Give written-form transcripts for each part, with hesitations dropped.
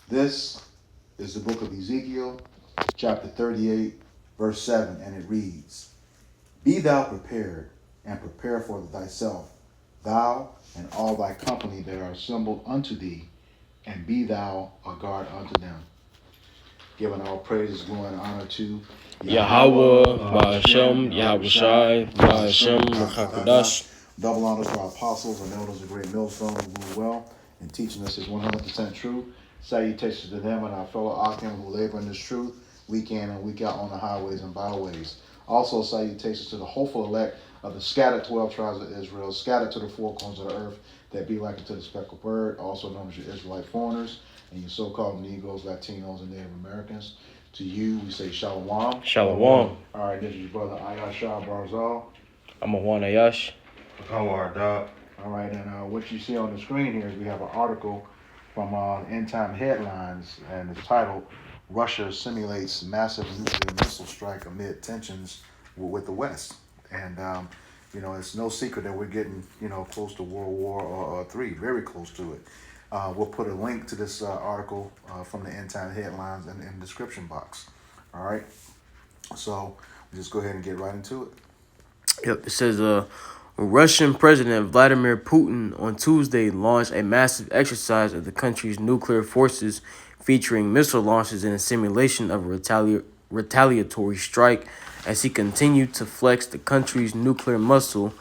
This is the book of Ezekiel, chapter 38, verse 7, and it reads, Be thou prepared, and prepare for thyself, thou and all thy company that are assembled unto thee, and be thou a guard unto them. Giving all praises, glory, and honor to Yahweh, Ba'ashem, Yahushai, Ba'ashem, Rakakodash. Double honors to our apostles and elders of Great Millstone who rule well in teaching us His 100% truth. Salutations to them and our fellow Akim who labor in this truth week in and week out on the highways and byways. Also salutations to the hopeful elect of the scattered 12 tribes of Israel, scattered to the four corners of the earth, that be like unto the speckled bird, also known as your Israelite foreigners, and your so-called Negroes, Latinos, and Native Americans. To you, we say Shalom. Shalom. All right, this is your brother Ayashah Barzal. I'm a Wanayash. How are dog? All right, and what you see on the screen here is we have an article from End Time Headlines, and it's titled, Russia Simulates Massive Nuclear Missile Strike Amid Tensions with the West. And, it's no secret that we're getting, close to World War III, very close to it. We'll put a link to this article from the End Time Headlines in the description box. All right, so we'll just go ahead and get right into it. Yep, it says, Russian President Vladimir Putin on Tuesday launched a massive exercise of the country's nuclear forces featuring missile launches and a simulation of a retaliatory strike as he continued to flex the country's nuclear muscle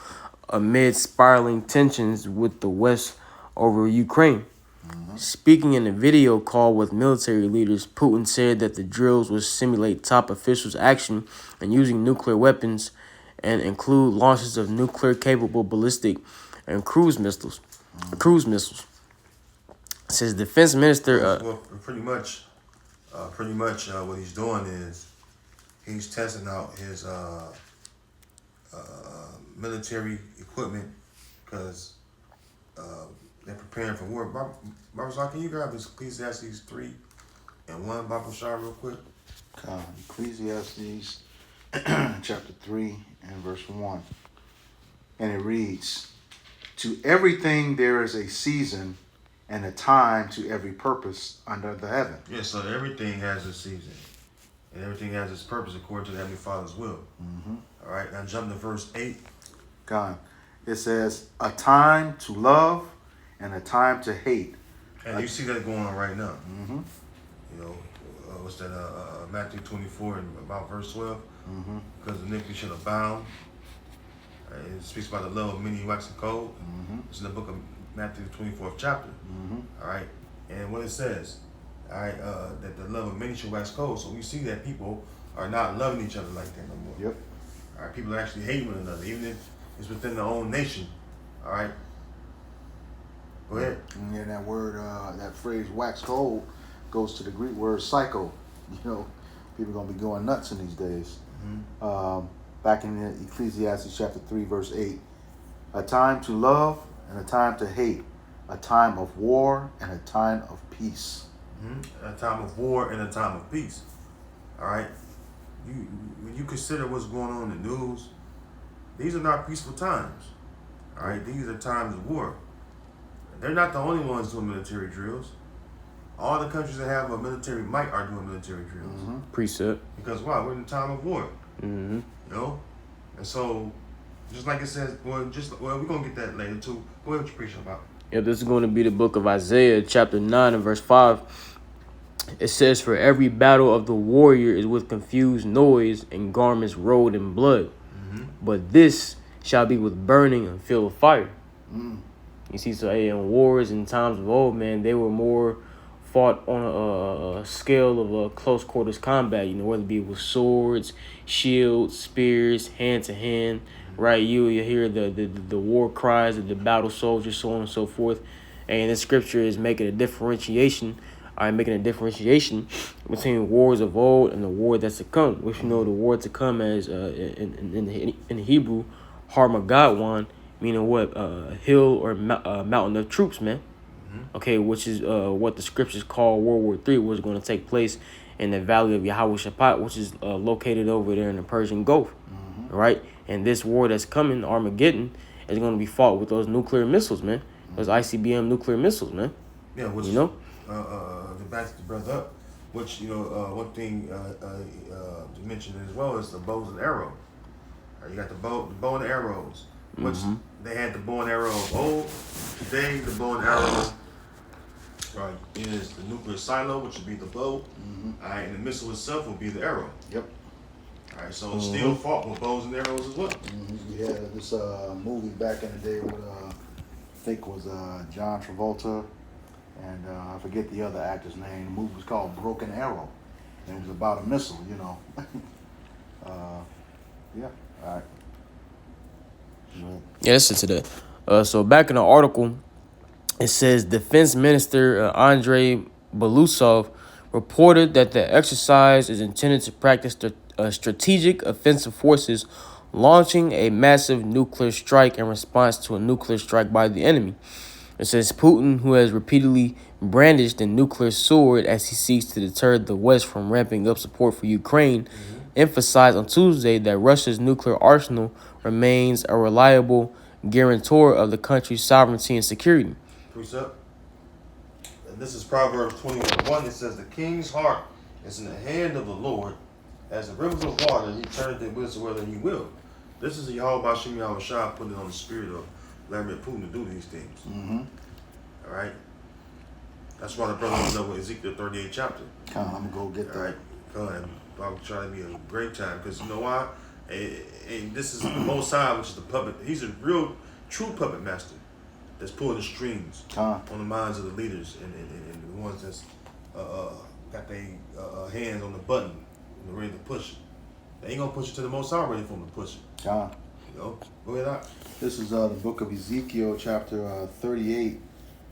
amid spiraling tensions with the West over Ukraine. Speaking in a video call with military leaders, Putin said that the drills would simulate top officials' action in using nuclear weapons and include launches of nuclear-capable ballistic and cruise missiles. Says Defense Minister. Well, pretty much, what he's doing is he's testing out his military equipment because they're preparing for war. Barzal, can you grab this Ecclesiastes 3 and 1, Baba Shah, real quick? Ecclesiastes chapter 3 and verse 1. And it reads, To everything there is a season and a time to every purpose under the heaven. Yeah, so everything has a season. And everything has its purpose according to the Heavenly Father's will. Mm-hmm. All right, now jump to verse 8. God. It says, a time to love and a time to hate. And you see that going on right now. Mm-hmm. What's that? Matthew 24 and about verse 12. Mm-hmm. Because iniquity shall abound. It speaks about the love of many waxing cold. Mm-hmm. It's in the book of Matthew 24th chapter. Mm-hmm. All right, and what it says, all right, that the love of many shall wax cold. So we see that people are not loving each other like that no more. Yep. All right, people are actually hating one another, even if it's within their own nation. All right. Go ahead. And then that word, that phrase wax cold goes to the Greek word psycho. People are going to be going nuts in these days. Mm-hmm. Back in the Ecclesiastes chapter 3, verse 8, a time to love and a time to hate, a time of war and a time of peace. Mm-hmm. A time of war and a time of peace. All right. When you consider what's going on in the news, these are not peaceful times. All right. These are times of war. They're not the only ones doing military drills. All the countries that have a military might are doing military drills. Mm-hmm. Precept. Because why? We're in a time of war. Mm-hmm. And so, just like it says, we're gonna get that later too. Go ahead, what you preaching about? Yeah, this is going to be the book of Isaiah, chapter 9 and verse 5. It says, For every battle of the warrior is with confused noise and garments rolled in blood. Mm-hmm. But this shall be with burning and filled with fire. Mm. You see, so in wars in times of old, man, they were more fought on a scale of close quarters combat, whether it be with swords, shields, spears, hand to hand, right? You hear the war cries of the battle soldiers, so on and so forth. And the scripture is making a differentiation between wars of old and the war that's to come, which the war to come as in Hebrew, Har-Magadwan, meaning what? Hill or mountain of troops, man. Okay, which is what the scriptures call World War III, was going to take place in the Valley of Yehoshaphat, which is located over there in the Persian Gulf, right? And this war that's coming, Armageddon, is going to be fought with those nuclear missiles, man. Those ICBM nuclear missiles, man. Yeah, which to back the brother up, which one thing to mention as well is the bows and arrow. You got the bow and arrows, which they had the bow and arrow of old. Today, the bow and arrow is the nuclear silo, which would be the bow, all right, and the missile itself will be the arrow. Yep. All right, so still fought with bows and arrows as well. We had this movie back in the day with I think it was John Travolta, and I forget the other actor's name. The movie was called Broken Arrow, and it was about a missile. Yeah. All right. Yeah, listen to that. So back in the article, it says Defense Minister Andrei Belousov reported that the exercise is intended to practice strategic offensive forces launching a massive nuclear strike in response to a nuclear strike by the enemy. It says Putin, who has repeatedly brandished the nuclear sword as he seeks to deter the West from ramping up support for Ukraine, emphasized on Tuesday that Russia's nuclear arsenal remains a reliable guarantor of the country's sovereignty and security. Precept. And this is Proverbs 21:1. It says, "The king's heart is in the hand of the Lord, as the rivers of water, he turneth it whithersoever he will." This is Yahweh Bashim Yahushua putting on the spirit of Vladimir Putin to do these things. All right. That's why the brother was up with Ezekiel 38 chapter. I'm gonna go get that. All right. Go ahead. I'm trying to be a great time because you know why? And this is the Most High, which is the puppet. He's a real, true puppet master that's pulling the strings on the minds of the leaders and the ones that's got their hands on the button and ready to push it. They ain't gonna push it to the Most High ready for them to push it. Go ahead out. This is the book of Ezekiel, chapter 38,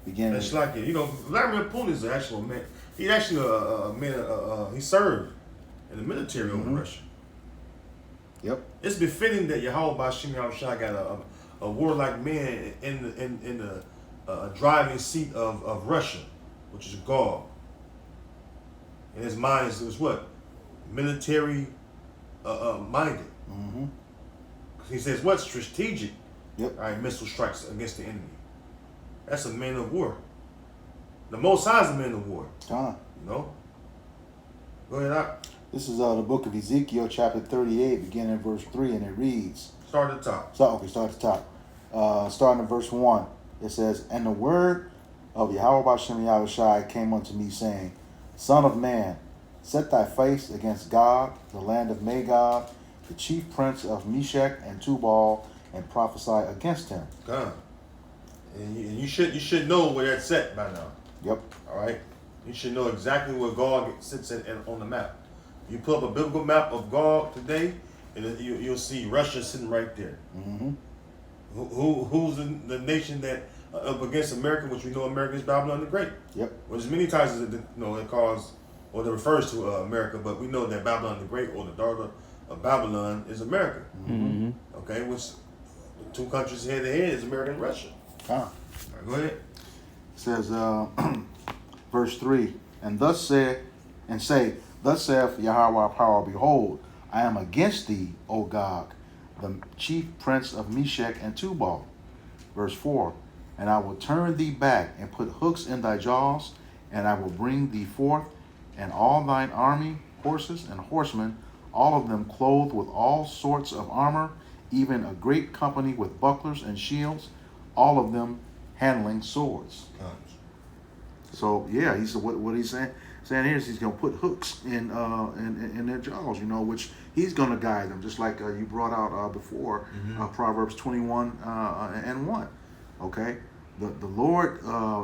beginning. It's like it. Vladimir Putin is an actual man. He's actually a man. He served in the military over Russia. Yep. It's befitting that Yahweh Bashim Yahushua got a warlike man in the driving seat of Russia, which is Gog. And his mind is what? Military minded. He says what? Strategic. Yep. All right, missile strikes against the enemy. That's a man of war. The Most High is a man of war. Go ahead out. This is the book of Ezekiel, chapter 38, beginning at verse 3, and it reads. Start at the top. Start at the top. Starting at verse 1, it says, "And the word of Yahweh Bashim Yahushua came unto me, saying, Son of man, set thy face against Gog, the land of Magog, the chief prince of Meshech and Tubal, and prophesy against him." God. And you should know where that's set by now. Yep. All right. You should know exactly where Gog sits on the map. You pull up a biblical map of Gog today, and you'll see Russia sitting right there. Who's the nation that up against America, which we know America is Babylon the Great. Yep. Well, there's many times that it calls or that refers to America, but we know that Babylon the Great or the daughter of Babylon is America. Okay, which the two countries head to head is America and Russia. All right, go ahead. It says, verse 3, Thus saith Yahweh power, behold, I am against thee, O Gog, the chief prince of Meshech and Tubal. Verse 4, And I will turn thee back, and put hooks in thy jaws, and I will bring thee forth, and all thine army, horses and horsemen, all of them clothed with all sorts of armor, even a great company with bucklers and shields, all of them handling swords. So yeah, he said what he's saying here is he's gonna put hooks in their jaws, which he's gonna guide them, just like you brought out before, Proverbs 21:1. Okay, the Lord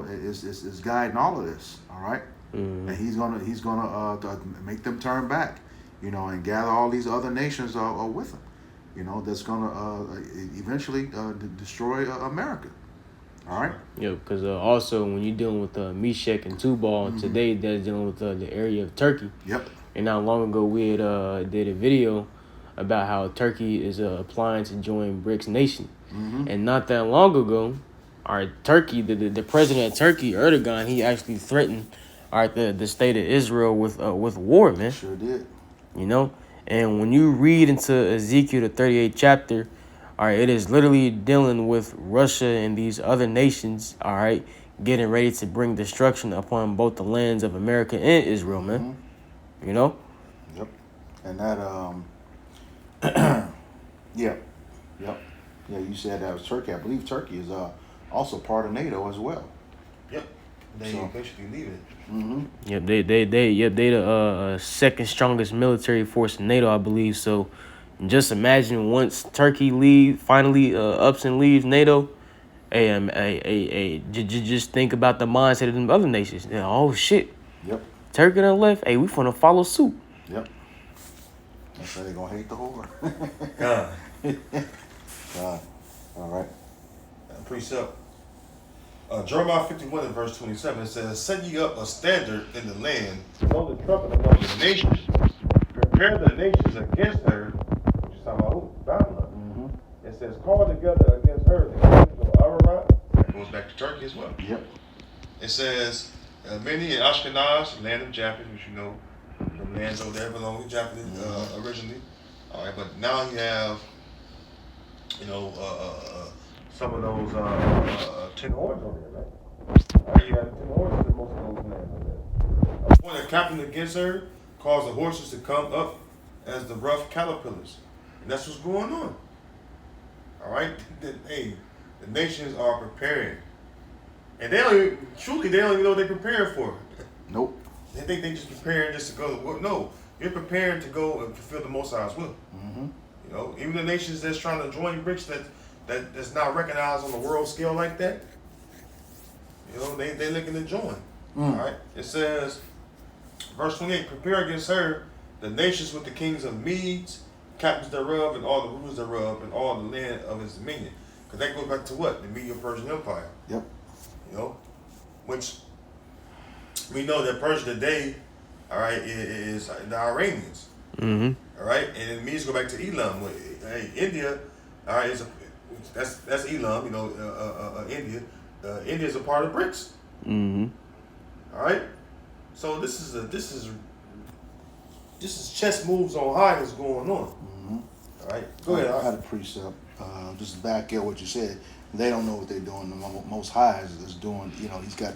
is guiding all of this. All right, and he's gonna make them turn back, and gather all these other nations with him, that's gonna eventually destroy America. All right. Yeah, because also when you're dealing with Meshech and Tubal, today they're dealing with the area of Turkey. Yep. And not long ago we had did a video about how Turkey is applying to join BRICS Nation. And not that long ago, Turkey, the president of Turkey, Erdogan, he actually threatened the state of Israel with war, man. Sure did. And when you read into Ezekiel the 38th chapter, it is literally dealing with Russia and these other nations, getting ready to bring destruction upon both the lands of America and Israel, man. You know? Yep. And that yep. Yeah, you said that was Turkey. I believe Turkey is also part of NATO as well. Yep. They So- basically leave it. Yep, they the second strongest military force in NATO, I believe. So just imagine once Turkey finally ups and leaves NATO. Just think about the mindset of them other nations. Yeah, oh shit, Yep. Turkey done left. Hey, we finna follow suit. Yep. That's how they gonna hate the whore. God. God. All right. Precept. Jeremiah 51 and verse 27, it says, set ye up a standard in the land, blow the trumpet among the nations, prepare the nations against her, which is talking about who? Babylon. It says, call together against her the kings of Ararat. That goes back to Turkey as well. Yep. It says, many in Ashkenaz, land of Japheth, which you know, the lands over there belong to Japheth originally. All right, but now you have, some of those tin horns over there, right? All right, you have tin horns in most of those lands over there. When a captain against her caused the horses to come up as the rough caterpillars. And that's what's going on. All right? Hey, the nations are preparing. And they don't even know what they're preparing for. Nope. They think they're just preparing just to go to war. No, you're preparing to go and fulfill the Most High's will. You know, even the nations that's trying to join BRICS that's not recognized on the world scale like that, you know, they're looking to join. All right? It says, verse 28, prepare against her the nations with the kings of Medes, captains thereof, and all the rulers thereof, and all the land of his dominion. Because that goes back to what? The Medo-Persian Empire. Yep. You know, which we know that Persia today, all right, is the Iranians. All right, and it means go back to Elam. Hey, India, all right, that's Elam. You know, India. India is a part of BRICS. All right, so this is chess moves on high that's going on. All right, go ahead. I had a precept. Just to back up what you said. They don't know what they're doing. The Most High is doing. You know, he's got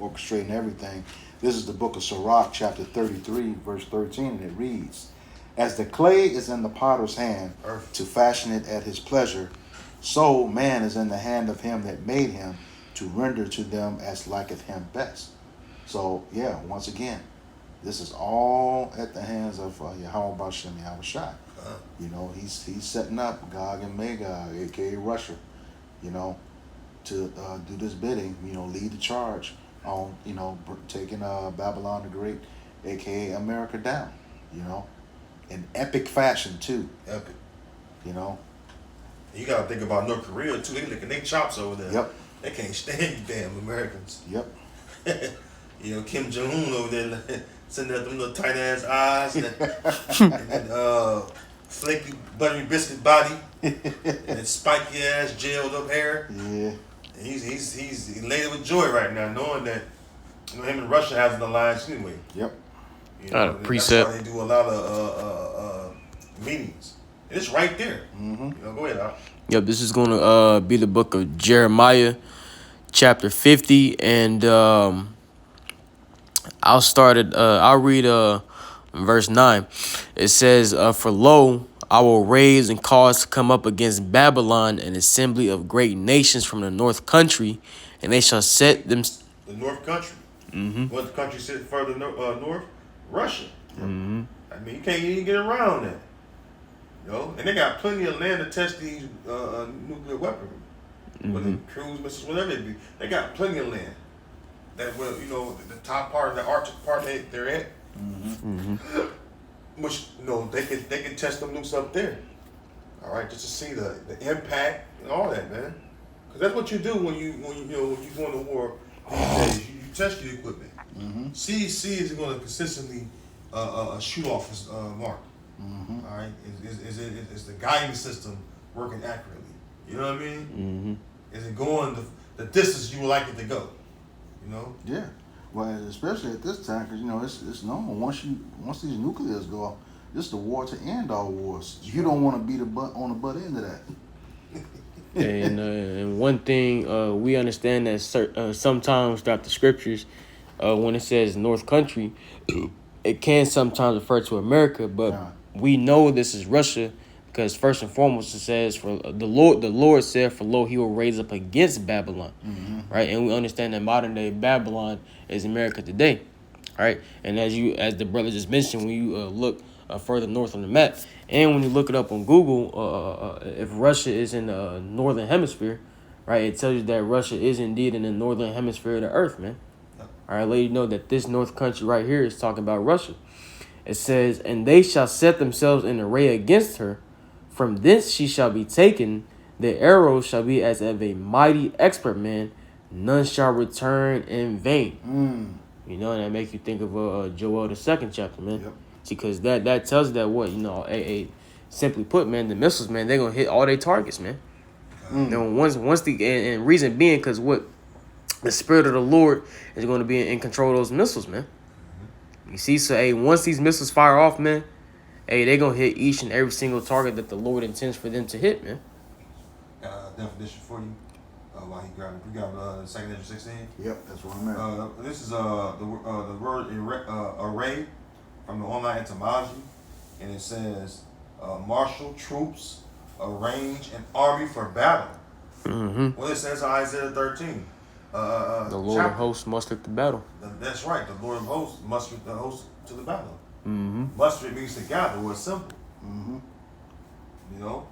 orchestrating everything. This is the book of Sirach, chapter 33, verse 13, and it reads, as the clay is in the potter's hand to fashion it at his pleasure, so man is in the hand of him that made him to render to them as liketh him best. So, yeah, once again, this is all at the hands of Yahweh Bashem Yahushai. You know, he's setting up Gog and Magog, a.k.a. Russia, you know, to do this bidding, you know, lead the charge on, you know, taking Babylon the Great, a.k.a. America down, you know, in epic fashion, too. Epic. You know? You got to think about North Korea, too. They licking their chops over there. Yep. They can't stand you damn Americans. Yep. You know, Kim Jong-un over there sending out them little tight-ass eyes and flaky, buttery biscuit body and spiky-ass, jailed-up hair. Yeah. And he's elated with joy right now, knowing that, you know, him and Russia has an alliance anyway. Yep. You Got a know, precept. that's why they do a lot of meetings. And it's right there. You know, go ahead, Al. Yep, this is gonna be the book of Jeremiah, chapter 50, and I'll read verse 9. It says, for lo, I will raise and cause to come up against Babylon an assembly of great nations from the north country, and they shall set them. The North Country. What country sit further north? Russia. I mean, you can't even get around that. You know, and they got plenty of land to test these nuclear weaponry, whether cruise missiles, whatever it be. They got plenty of land. That will, you know, the top part of the Arctic part they're at, which, you know, they can test them nukes up there. All right, just to see the impact and all that, man. Because that's what you do when you go into war these days. You test your equipment. See is going to consistently shoot off his mark. All right, is the guiding system working accurately? You know what I mean? Is it going the distance you would like it to go? You know? Yeah. Well, especially at this time, because, you know, it's known once these nuclears go off, this is the war to end all wars. You don't want to be on the butt end of that. And one thing we understand that sometimes throughout the scriptures, when it says North Country, it can sometimes refer to America, but Yeah. we know this is Russia because first and foremost it says for the Lord said, "For lo, He will raise up against Babylon," right? And we understand that modern day Babylon is America today, right? And as the brother just mentioned, when you look further north on the map, and when you look it up on Google, if Russia is in the northern hemisphere, right, it tells you that Russia is indeed in the northern hemisphere of the earth, man. All right, let you know that this North Country right here is talking about Russia. It says, "And they shall set themselves in array against her. From thence she shall be taken. The arrows shall be as of a mighty expert man. None shall return in vain." You know, and that makes you think of Joel the second chapter, man. Yep. Because that tells you that what, simply put, man, the missiles, man, they're gonna hit all their targets, man. You know, once and reason being, because what the spirit of the Lord is going to be in control of those missiles, man. You see, so once these missiles fire off, man, they gonna hit each and every single target that the Lord intends for them to hit, man. Definition for you. While he grabbed it, you got 2nd Ezra 16. Yep, that's what I'm at. This is the word array from the online etymology, and it says martial troops arrange an army for battle. Well, it says in Isaiah 13. The Lord of hosts mustered the battle. That's right. The Lord of hosts mustered the hosts to the battle. Muster means to gather or assemble. You know,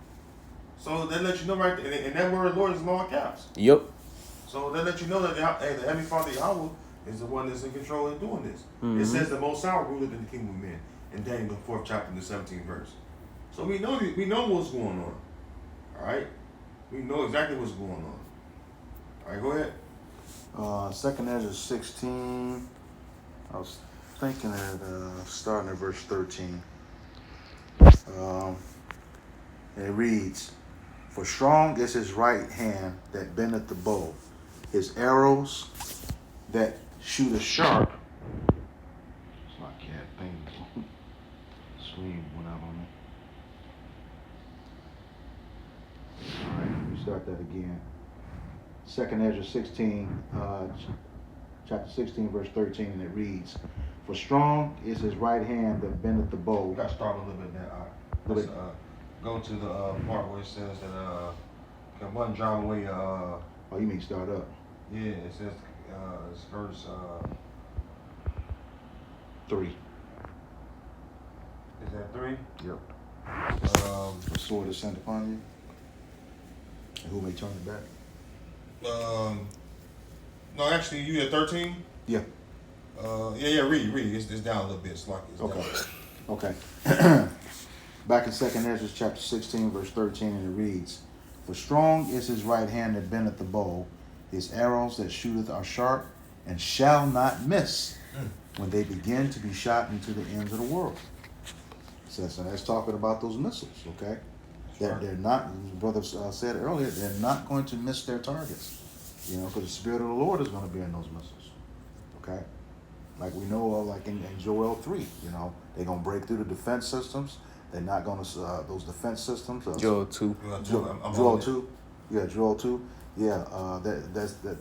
so they let you know right there, and that word Lord is in all caps. Yep. So they let you know that the Heavenly Father Yahweh is the one that's in control and doing this. It says the Most High ruled in the kingdom of men in Daniel the 4th chapter and the 17th verse. So we know what's going on. All right, we know exactly what's going on. All right, go ahead. 2nd Ezra 16. I was thinking at starting at verse 13. And it reads, "For strong is his right hand that bendeth the bow, his arrows that shoot a sharp." It's not cat thing. Screen went out on me. All right, let me start that again. 2nd Ezra 16, chapter 16, verse 13, and it reads, "For strong is his right hand that bendeth the bow." We got to start a little bit there. Let's go to the part where it says that can one drive away. Oh, you mean start up? Yeah, it says it's verse 3. Is that 3? Yep. The sword is sent upon you, and who may turn it back? No, actually, you at 13. Yeah. Read. It's down a little bit. It's like it's Okay. Back in 2nd Ezra chapter 16, verse 13, and it reads, "For strong is his right hand that bendeth the bow, his arrows that shooteth are sharp, and shall not miss when they begin to be shot into the ends of the world." So that's talking about those missiles, okay? That they're not, as brother said earlier, they're not going to miss their targets, because the Spirit of the Lord is going to be in those missiles, okay? Like we know of, like in Joel 3, they're going to break through the defense systems. They're not going to, those defense systems. Joel 2. Joel 2. Yeah, Joel 2. Yeah,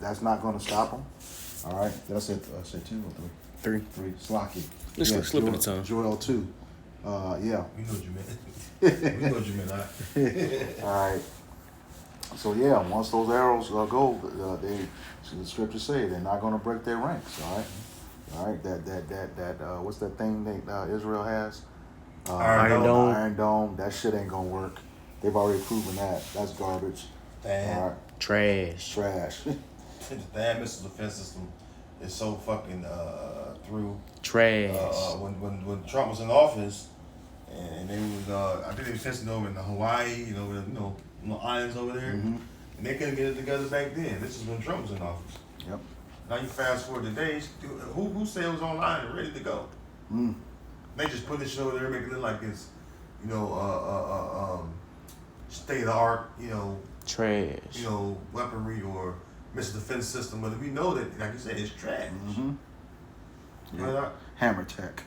that's not going to stop them. All right, that's it. I said 2 or 3. 3. Slocky. It's slipping the tongue. Joel 2. Yeah. We know what you meant. We know what you meant. All right. So yeah, once those arrows go, the scriptures say they're not going to break their ranks. All right. That what's that thing that Israel has? Iron Dome. Iron Dome. That shit ain't gonna work. They've already proven that. That's garbage. Damn. All right. Trash. The damn missile defense system is so fucking through. Trash. When Trump was in office, and they was I think they was testing over in Hawaii, little islands over there, and they couldn't get it together back then. This is when Trump was in office. Yep. Now you fast forward today, who said it was online and ready to go? They just put this shit over there, making it look like it's, state of the art, trash. Weaponry or missile defense system. But we know that, like you said, it's trash. Yeah. Hammer tech.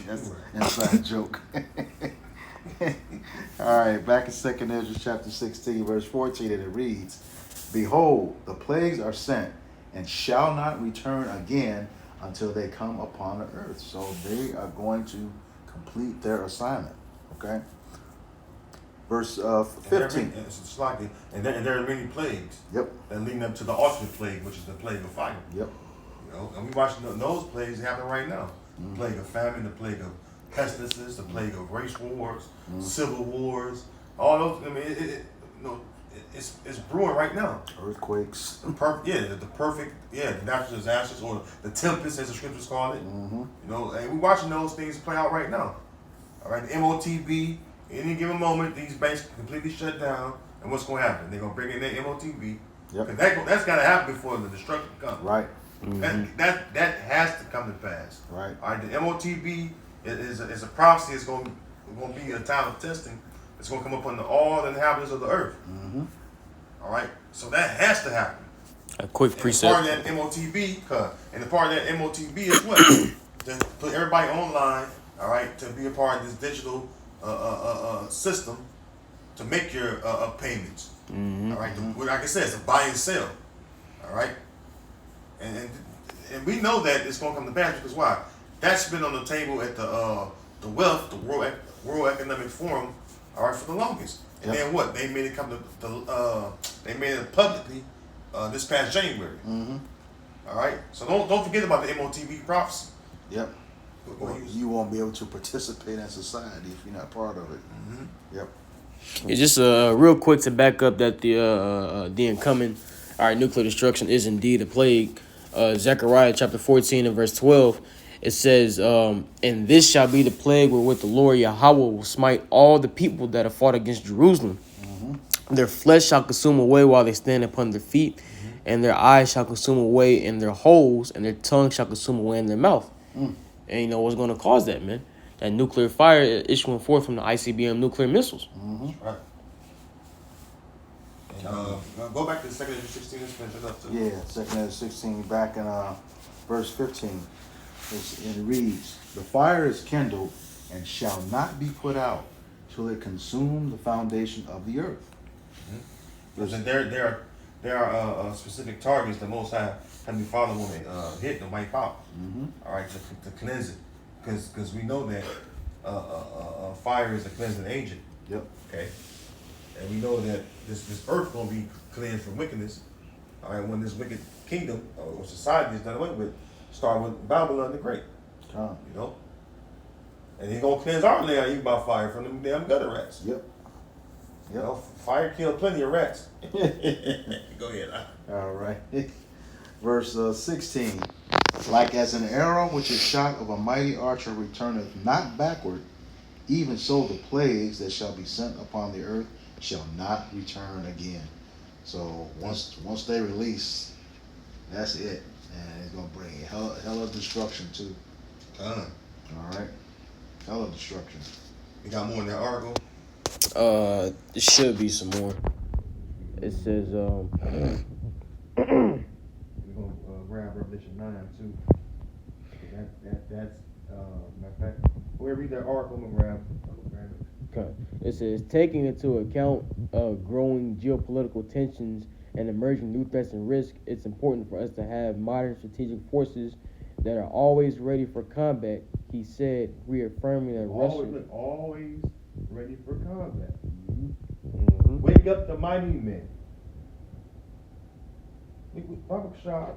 That's an inside joke. All right, back in 2nd Ezra chapter 16, verse 14, and it reads, Behold, the plagues are sent, and shall not return again until they come upon the earth. So they are going to complete their assignment. Okay? Verse 15. And there are many plagues Yep, that leading up to the ultimate plague, which is the plague of fire. yep. You know, and we watching those plagues happen right now. The plague of famine, the plague of pestilences, the plague of race wars, civil wars, all those. I mean, it's brewing right now. Earthquakes. The perfect, the natural disasters or the tempest, as the scriptures call it. Mm-hmm. You know, and we watching those things play out right now. All right, the MOTB. Any given moment, these banks completely shut down, and what's going to happen? They're going to bring in their MOTB. Yep. That's got to happen before the destruction comes. Right, That has to come to pass. right. All right, the MOTB is a prophecy. It's going to be a time of testing. It's going to come upon all the inhabitants of the earth. Mm-hmm. All right, so that has to happen. A quick And precept. part of that MOTB, and the part of that MOTB is what? To put everybody online. All right, to be a part of this digital system to make your payments. Mm-hmm. All right, like I said, it's a buy and sell. All right, and we know that it's going to come to pass because why? That's been on the table at the World Economic Forum. All right, for the longest. And then what? They made it come to they made it publicly this past January. Mm-hmm. All right, so don't forget about the MOTB prophecy. Yep. Well, you won't be able to participate in society if you're not part of it. Mm-hmm. Yep. Yeah, just real quick to back up that the incoming nuclear destruction is indeed a plague. Zechariah chapter 14 and verse 12, it says, and this shall be the plague wherewith the Lord Yahweh will smite all the people that have fought against Jerusalem. Mm-hmm. Their flesh shall consume away while they stand upon their feet, and their eyes shall consume away in their holes, and their tongue shall consume away in their mouth. And you know what's going to cause that, man? That nuclear fire issuing forth from the ICBM nuclear missiles. Mm-hmm. Right. And, go back to 2nd Ezra 16 and finish it up too. Yeah, 2nd Ezra 16, back in verse 15. It reads, The fire is kindled and shall not be put out till it consume the foundation of the earth. Because there are specific targets the Most High Heavenly Father want to hit and wipe out. Mm-hmm. All right, to cleanse it, because we know that fire is a cleansing agent. Yep. Okay, and we know that this earth gonna be cleansed from wickedness. All right, when this wicked kingdom or society is done away with, start with Babylon the Great. Come. You know, and He's gonna cleanse our land even by fire from them damn gutter rats. Yep. You know, fire killed plenty of rats. Go ahead. All right. Verse 16. Like as an arrow which is shot of a mighty archer returneth not backward, even so the plagues that shall be sent upon the earth shall not return again. So once they release, that's it. And it's going to bring hell of destruction too. All right. Hell of destruction. We got more in that article. There should be some more. It says, We're gonna grab Revelation 9 too. That's matter of fact, whoever read that article, I'm gonna grab it. okay. It says, taking into account growing geopolitical tensions and emerging new threats and risks, it's important for us to have modern strategic forces that are always ready for combat. He said, reaffirming that Russia Always ready for combat. Mm-hmm. Wake up the mighty men. Baba Shah,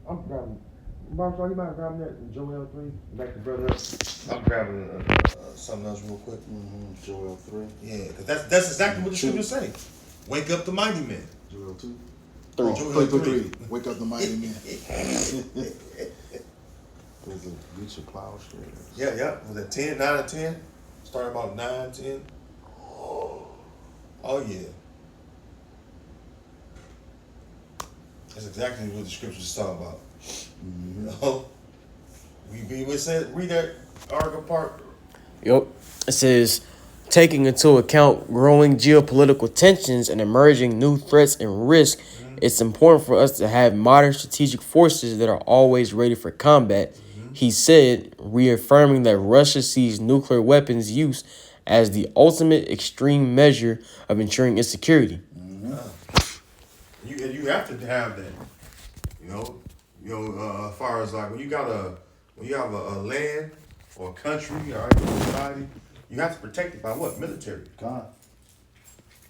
I'm grabbing. Baba Shah, you mind grabbing that in Joel 3? Back to brother. I'm grabbing something else real quick. Mm-hmm. Joel 3. Yeah, because that's exactly what the scriptures say. Wake up the mighty men. Joel 2. Three. Joel 3. Wake up the mighty men. There's a reach of plowshare. Yeah. Was it 10, 9 or 10? Started about 9, 10. Oh yeah. That's exactly what the scriptures is talking about. Mm-hmm. You know? We said read that article part. Yep. It says, taking into account growing geopolitical tensions and emerging new threats and risks, it's important for us to have modern strategic forces that are always ready for combat. He said, reaffirming that Russia sees nuclear weapons use as the ultimate extreme measure of ensuring its security. You have to have that. As far as like when you have a land or a country, all right, or society, you have to protect it by what? Military. God.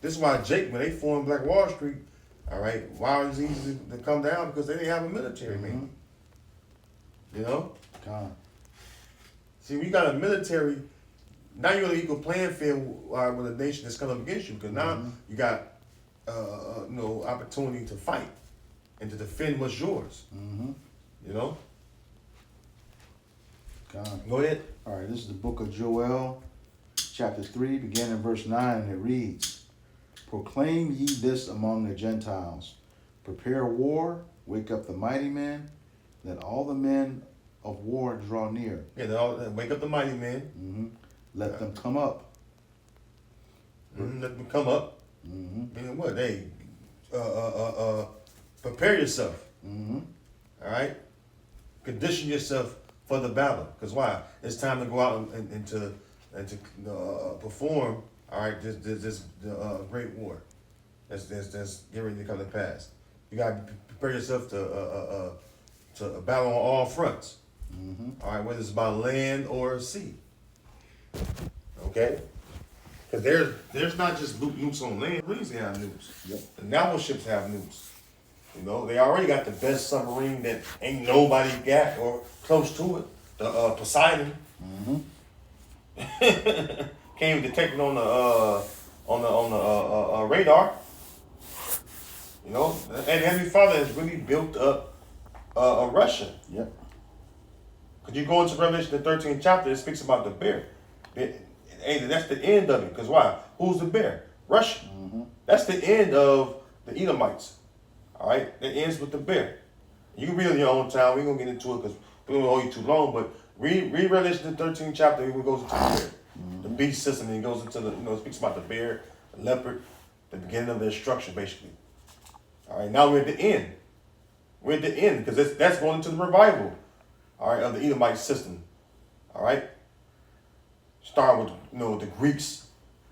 This is why Jake, when they formed Black Wall Street, all right, why was it easy to come down? Because they didn't have a military, man. You know? God. See, when you got a military, now you're on an equal playing field with a nation that's coming up against you. Because now you got, opportunity to fight and to defend what's yours. You know? God. Go ahead. All right, this is the book of Joel, chapter 3, beginning in verse 9, and it reads, Proclaim ye this among the Gentiles. Prepare war, wake up the mighty men, let all the men of war draw near. Yeah, wake up the mighty men. Let them come up. Let them come up. And what? Hey, prepare yourself. All right? Condition yourself for the battle. Because why? It's time to go out and to perform, all right, this great war that's getting ready to come to pass. You got to prepare yourself to battle on all fronts. All right, whether it's by land or sea. Okay? Because there's not just nukes on land. Marines have nukes. Yep. The naval ships have nukes. You know, they already got the best submarine that ain't nobody got or close to it. The Poseidon. Can't even detect it on the radar. You know, and Heavenly Father has really built up Russia. Yep. Could you go into Revelation the 13th chapter? It speaks about the bear. That's the end of it. Because why? Who's the bear? Russia. That's the end of the Edomites. All right, it ends with the bear. You can read it in your own time. We ain't gonna get into it because we don't hold you too long. But read Revelation the 13th chapter. It goes into the bear, the beast system, and it goes into it speaks about the bear, the leopard, the beginning of the destruction, basically. All right, now we're at the end. We're at the end because that's going into the revival. All right, of the Edomite system. All right, start with the Greeks,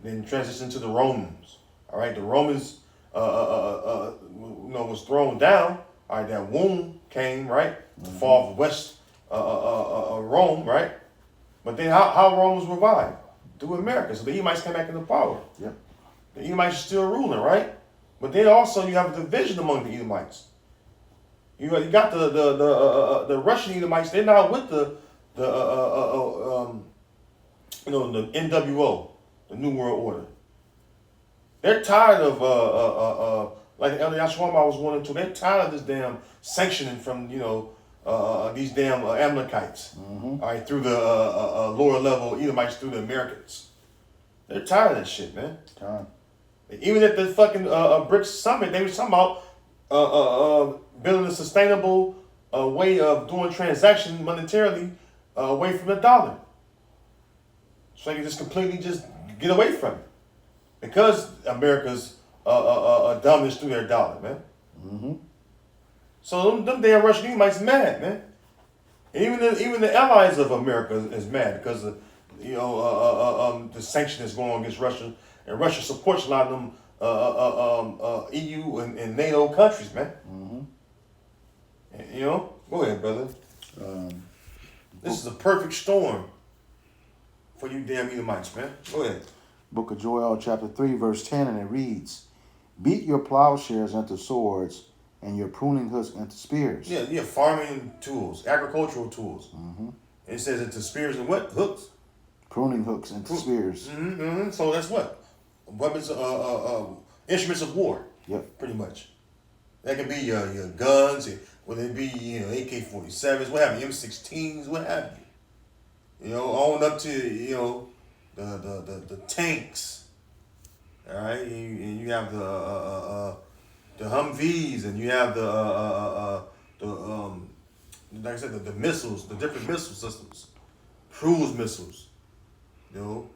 then transition to the Romans. All right, the Romans was thrown down. All right, that womb came, right? The fall of West Rome, right? But then how Rome was revived? Through America. So the Edomites came back into power. Yep. The Edomites are still ruling, right? But then also you have a division among the Edomites. You got the Russian Edomites. They're not with the NWO, the New World Order. They're tired of like the Elder Yashwama was wanting to. They're tired of this damn sanctioning from these damn Amalekites. All right, through the lower level Edomites, through the Americans. They're tired of that shit, man. God. Even at the fucking BRICS summit, they were talking about building a sustainable way of doing transactions monetarily away from the dollar. So they can just completely just get away from it. Because America's dominance through their dollar, man. So them damn Russian Edomites mad, man. And even the allies of America is mad because of the sanction that's going on against Russia, and Russia supports a lot of them EU and NATO countries, man. And, go ahead, brother. This is a perfect storm for you damn Edomites, man. Go ahead. Book of Joel, chapter 3, verse 10, and it reads, Beat your plowshares into swords, and your pruning hooks into spears. Yeah, farming tools, agricultural tools. It says into spears and what? Hooks? Pruning hooks into spears. So that's what? Weapons, instruments of war. Yep. Pretty much. That can be your guns, whether it be AK-47s, what have you, M16s, what have you. On up to the tanks. All right, and you have the Humvees, and you have like I said, the missiles, the different missile systems, cruise missiles. You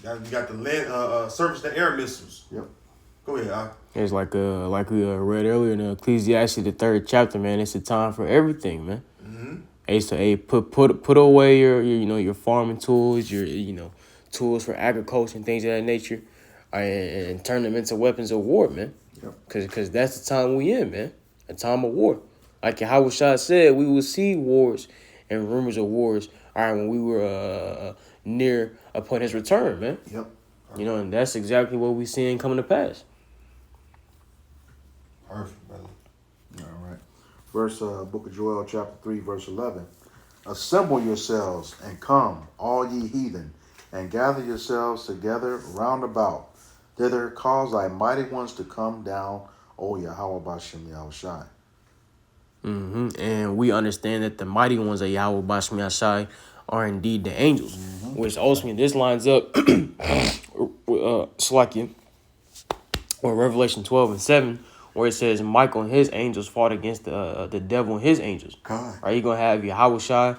got the land, surface to air missiles. Yep. Go ahead. It's like we read earlier in Ecclesiastes, the 3rd chapter, man. It's a time for everything, man. Hey, so put away your farming tools, your tools for agriculture and things of that nature, and turn them into weapons of war, man. Yep. Cause that's the time we in, man. A time of war. Like Howard Shah said, we will see wars and rumors of wars. All right, when we were near upon his return, man. Yep. You know, and that's exactly what we seeing coming to pass. Perfect, brother. All right. Book of Joel, chapter 3, verse 11. Assemble yourselves and come, all ye heathen, and gather yourselves together round about. Thither cause thy mighty ones to come down, O Yahweh Bashem Yahushai. And we understand that the mighty ones of Yahweh Bashmi Ashai are indeed the angels, which ultimately this lines up with Slakia, or Revelation 12 and 7, where it says Michael and his angels fought against the devil and his angels. God. Right, you're gonna have Yahweh Shai,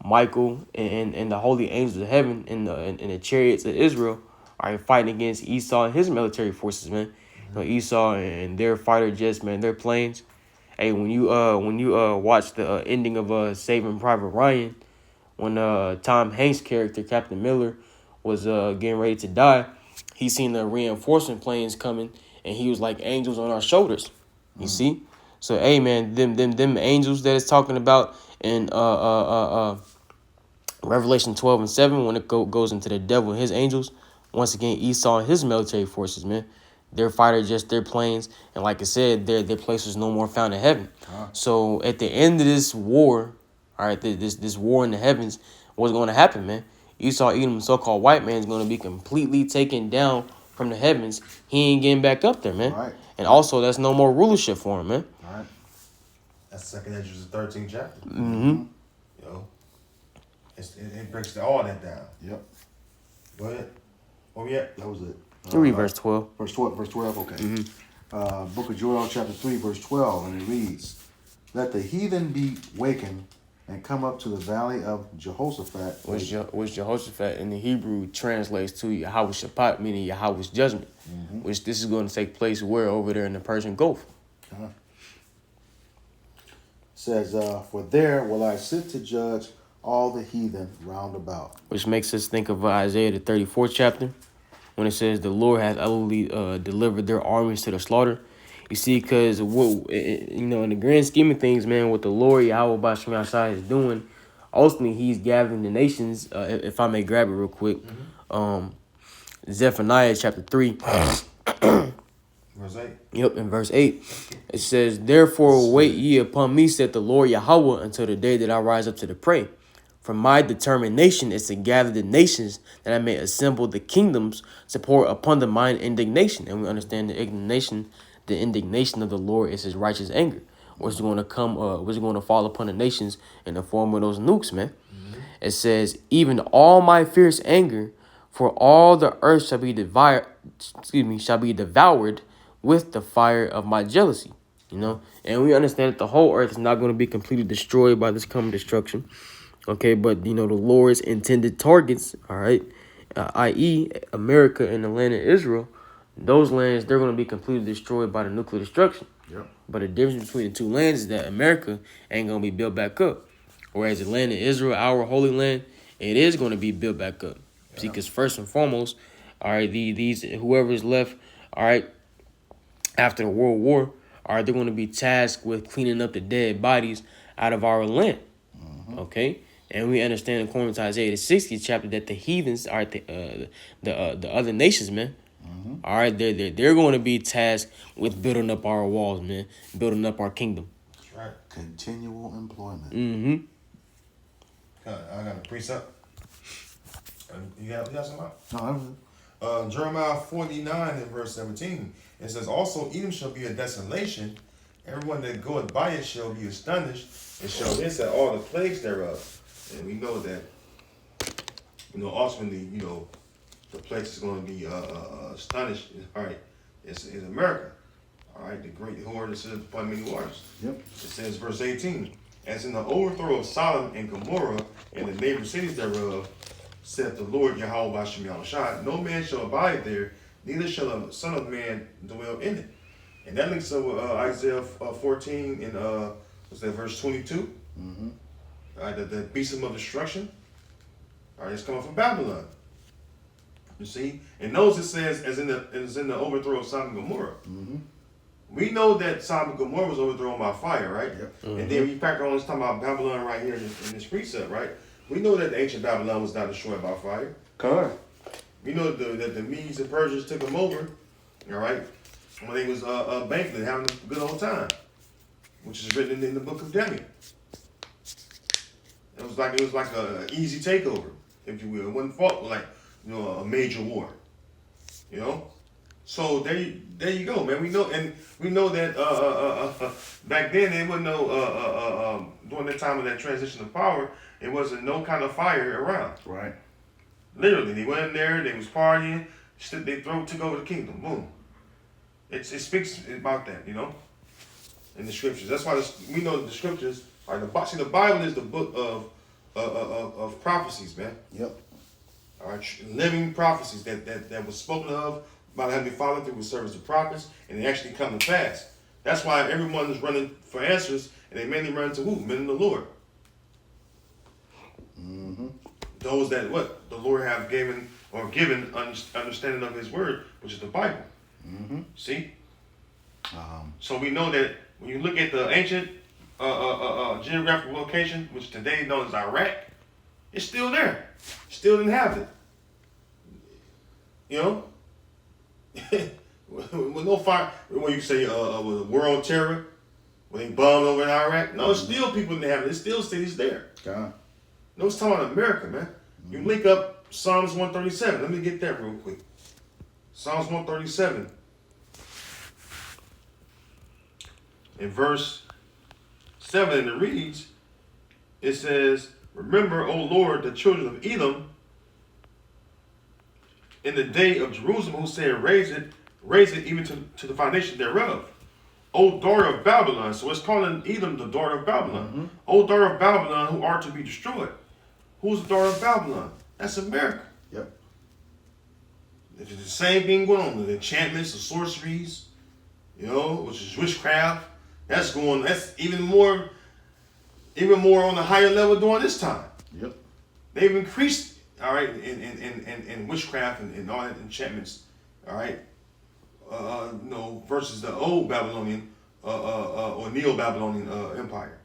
Michael, and the holy angels of heaven in the chariots of Israel are fighting against Esau and his military forces, man. You know, Esau and their fighter jets, man, their planes. Hey, when you watch the ending of Saving Private Ryan, when Tom Hanks' character Captain Miller was getting ready to die, he seen the reinforcement planes coming, and he was like angels on our shoulders. You see, so hey man, them angels that it's talking about in Revelation 12 and 7, when it goes into the devil and his angels, once again Esau and his military forces, man. Their fighter jets, their planes, and like I said, their place was no more found in heaven. So at the end of this war, all right, this war in the heavens, what's going to happen, man? Esau, Edom, so-called white man, is going to be completely taken down from the heavens. He ain't getting back up there, man. Right. And also, that's no more rulership for him, man. All right. That's second Ezra's 13th chapter. Mm-hmm. Yo, it breaks all that down. Yep. Go ahead. Where we at? That was it. Read verse 12. Verse 12, okay. Book of Joel, chapter 3, verse 12, and it reads, Let the heathen be wakened and come up to the valley of Jehoshaphat. Which Jehoshaphat in the Hebrew translates to Yahweh Shaphat, meaning Yahweh's judgment. Which this is going to take place where? Over there in the Persian Gulf. Says, For there will I sit to judge all the heathen round about. Which makes us think of Isaiah the 34th chapter, when it says the Lord hath utterly delivered their armies to the slaughter. You see, because in the grand scheme of things, man, what the Lord Yahweh Bashem Yahshai is doing, ultimately he's gathering the nations. If I may grab it real quick, Zephaniah chapter 3. Verse 8. Yep, in verse 8, it says, Therefore wait ye upon me, said the Lord Yahweh, until the day that I rise up to the prey. For my determination is to gather the nations, that I may assemble the kingdoms to pour upon them mine indignation. And we understand the indignation of the Lord is his righteous anger, which is going to come, which is going to fall upon the nations in the form of those nukes, man. It says, even all my fierce anger, for all the earth shall be devoured with the fire of my jealousy. You know, and we understand that the whole earth is not going to be completely destroyed by this coming destruction. Okay, but, the Lord's intended targets, all right, i.e. America and the land of Israel, those lands, they're going to be completely destroyed by the nuclear destruction. Yep. But the difference between the two lands is that America ain't going to be built back up. Whereas the land of Israel, our holy land, it is going to be built back up. Yeah. See, because first and foremost, all right, these whoever is left, all right, after the World War, all right, they're going to be tasked with cleaning up the dead bodies out of our land. Okay? And we understand according to Isaiah the 60th chapter that the heathens are the other nations, man. All right, they're going to be tasked with building up our walls, man, building up our kingdom. That's right. Continual employment. I got a precept. You got something out? No, that was it. Jeremiah 49 and verse 17. It says, Also Edom shall be a desolation. Everyone that goeth by it shall be astonished, and shall hiss at all the plagues thereof. And we know that, ultimately, the place is going to be astonished. All right, it's America. All right, the great horde that sits upon many waters. Yep. It says, verse 18, As in the overthrow of Sodom and Gomorrah and the neighboring cities thereof, saith the Lord Yahweh Bashem Yahushai, no man shall abide there, neither shall a son of man dwell in it. And that links up with Isaiah 14 and what's that, verse 22? All right, the beast of destruction. All right, it's coming from Babylon. You see, and those it says as in the overthrow of Sodom and Gomorrah. We know that Sodom and Gomorrah was overthrown by fire, right? Yep. And then we factor on this talking about Babylon right here in this precept, right? We know that the ancient Babylon was not destroyed by fire. Correct. We know that the Medes and Persians took them over, all right, when they was banqueting, having a good old time, which is written in the book of Daniel. It was like a easy takeover, if you will. It wasn't fought like a major war, you know. So there you go, man. We know that back then there wasn't no during the time of that transition of power, it wasn't no kind of fire around. Right. Literally, they went in there, they was partying, they took over the kingdom. Boom. It speaks about that, in the scriptures. That's why we know the scriptures. Like the Bible is the book of prophecies, man. Yep. All right, living prophecies that was spoken of by the Heavenly Father through the service of prophets, and they actually come to pass. That's why everyone is running for answers, and they mainly run to who? Men in the Lord. Mm-hmm. Those that the Lord have given understanding of His Word, which is the Bible. Mm-hmm. See. So we know that when you look at the ancient geographical location, which today known as Iraq, it's still there, still inhabited. With no fire. When you say with world terror, when they bombed over in Iraq, no, it's still people inhabited. There's still cities there. God. No, it's talking about America, man. You link up Psalms 137. Let me get that real quick. Psalms 137. In verse 7, and it reads, it says, "Remember, O Lord, the children of Edom, in the day of Jerusalem, who said, raise it even to the foundation thereof. O daughter of Babylon." So it's calling Edom the daughter of Babylon. Mm-hmm. O daughter of Babylon, who are to be destroyed. Who's the daughter of Babylon? That's America. Yep. It's the same thing going on. The enchantments, the sorceries, which is witchcraft. That's even more on a higher level during this time. Yep. They've increased, all right, in witchcraft and all that enchantments, all right, versus the old Babylonian or Neo-Babylonian empire.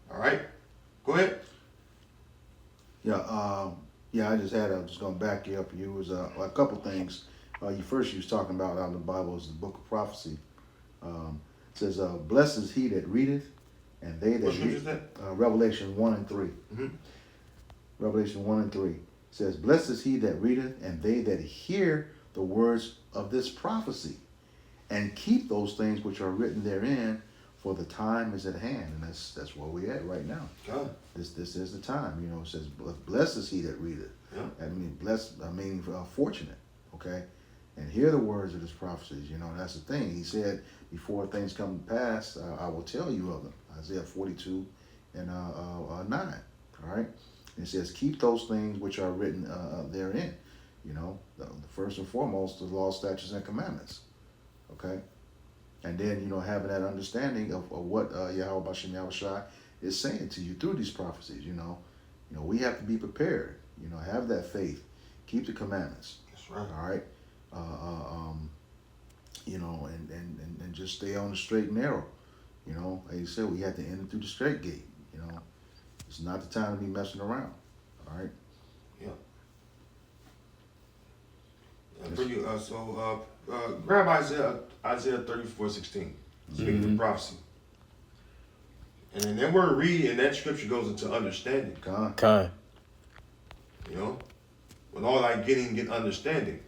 All right, go ahead. Yeah. I just gonna back you up. You was a couple things. You was talking about out of the Bible is the book of prophecy. It says, "Blessed is he that readeth, and they that What scripture is that? Revelation 1 and 3. Mm-hmm. Revelation 1 and 3 says, "Blessed is he that readeth, and they that hear the words of this prophecy, and keep those things which are written therein, for the time is at hand." And that's where we're at right now. God. This is the time. It says, "Blessed is he that readeth." Yeah. Fortunate. Okay, and hear the words of his prophecies. That's the thing. He said, "Before things come to pass, I will tell you of them." Isaiah 42 and 9. All right. And it says, "Keep those things which are written therein." The first and foremost, the law, statutes, and commandments. Okay. And then, having that understanding of what Yahweh Bashem Yahushua is saying to you through these prophecies. We have to be prepared. Have that faith. Keep the commandments. That's right. All right. And just stay on the straight and narrow. Like you said, we have to enter through the straight gate. It's not the time to be messing around. All right. Yeah. Grab Isaiah 34:16. Speaking of prophecy. And then that word "read" in that scripture goes into understanding. Kind. When all I get understanding.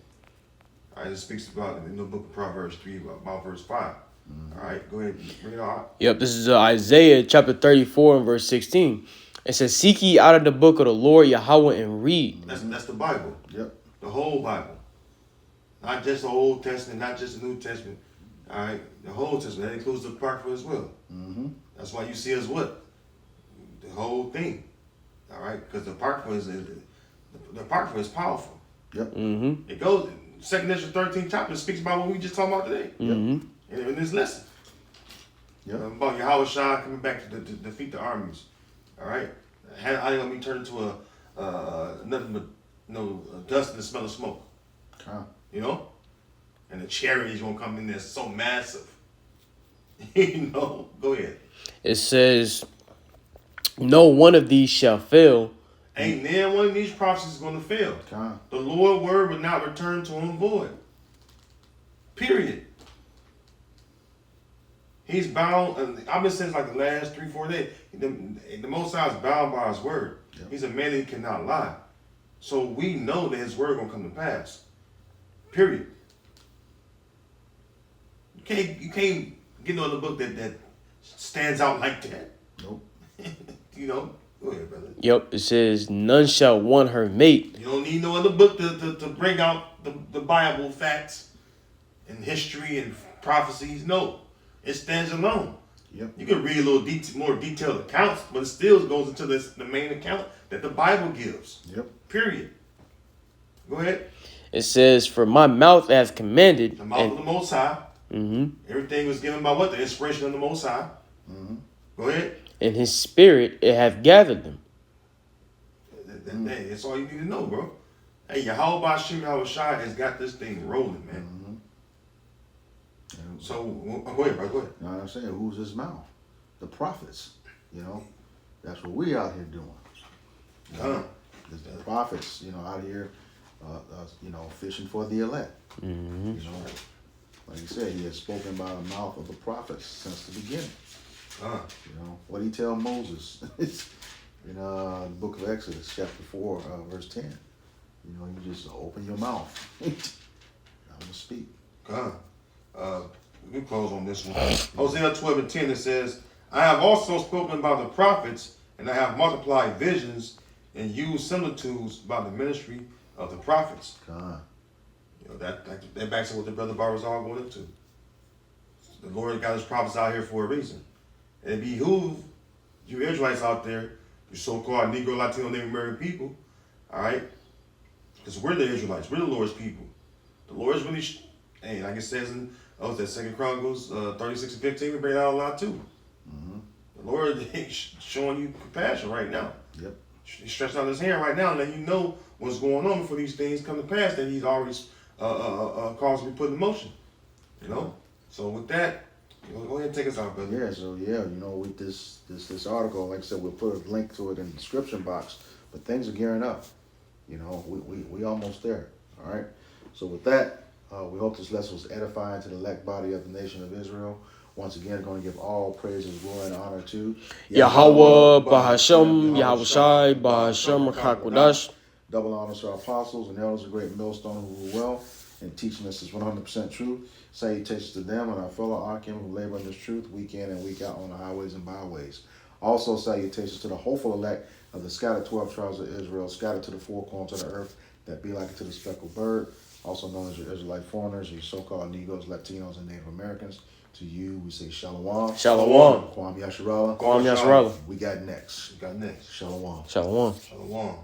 All right, it speaks about in the book of Proverbs 3, about verse 5. All right, go ahead, bring it on. Yep, this is Isaiah chapter 34 and verse 16. It says, "Seek ye out of the book of the Lord Yahweh and read." That's the Bible. Yep. The whole Bible. Not just the Old Testament, not just the New Testament. All right, the whole Testament. That includes the Apocrypha as well. Mm-hmm. That's why you see us what? The whole thing. All right, because the Apocrypha is powerful. Yep. Mm-hmm. It goes, 2nd Ezra 13th chapter speaks about what we just talked about today. Mm-hmm. In this lesson. Yep. About Yahweh Shah coming back to defeat the armies. All right, I didn't want me to turn into nothing dust and the smell of smoke. Huh. You know, and the chariots gonna come in there so massive. You know, go ahead. It says, "No one of these shall fail." Ain't near one of these prophecies going to fail. Huh. The Lord word will not return to him void. Period. He's bound. I've been saying like the last 3-4 days. The Most High is bound by His word. Yep. He's a man that cannot lie. So we know that His word gonna come to pass. Period. You can't get no other book that stands out like that. Nope. You know. Go ahead, brother. Yep, it says, "None shall want her mate." You don't need no other book to bring out the Bible facts and history and prophecies. No, it stands alone. Yep. You can read a little more detailed accounts, but it still goes into the main account that the Bible gives. Yep. Period. Go ahead. It says, "For my mouth hath commanded." The mouth of the Most High. Everything was given by what? The inspiration of the Most High. Go ahead. And his spirit it hath gathered them. Hey, that's all you need to know, bro. Hey, Yahweh Bashim Yahushua has got this thing rolling, man. So, go ahead, bro. Go ahead. You know what I'm saying? Who's his mouth? The prophets. You know, that's what we out here doing. There's the prophets, you know, out here, you know, fishing for the elect. You know, like you said, he has spoken by the mouth of the prophets since the beginning. You know, what did he tell Moses? In the book of Exodus, chapter 4, verse 10. You know, you just open your mouth. I'm gonna speak. We can close on this one. Hosea 12:10, it says, "I have also spoken by the prophets, and I have multiplied visions and used similitudes by the ministry of the prophets." You know, that backs up what the brother Barbara's all going into. The Lord got his prophets out here for a reason. And it behooves you Israelites out there, you so-called Negro, Latino, Native American people, all right? Because we're the Israelites. We're the Lord's people. The Lord's really, hey, like it says in, that 2 Chronicles 36:15, we bring out a lot too. The Lord is showing you compassion right now. Yep. He's stretching out his hand right now, and letting you know what's going on before these things come to pass that he's already caused to be put in motion. You know? So with that, go ahead and take us out, brother. Yeah, so yeah, you know, with this article, like I said, we'll put a link to it in the description box, but things are gearing up. You know, we almost there. All right. So with that, we hope this lesson was edifying to the elect body of the nation of Israel. Once again, going to give all praises, glory, and honor to Yahweh, Bahashem, Yahushai, Bahashem, Rakakwadash. Double honors to our apostles and elders of great millstone who rule well and teaching us is 100% truth. Salutations to them and our fellow Akim who labor in this truth week in and week out on the highways and byways. Also salutations to the hopeful elect of the scattered 12 tribes of Israel, scattered to the four corners of the earth, that be like it to the speckled bird, also known as your Israelite foreigners, your so-called Negroes, Latinos, and Native Americans. To you, we say Shalom. Shalom. Kwam Yasharallah. Kwam Yasharallah. We got next. Shalom. Shalom. Shalom.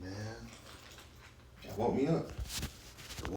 Man. Y'all woke me up.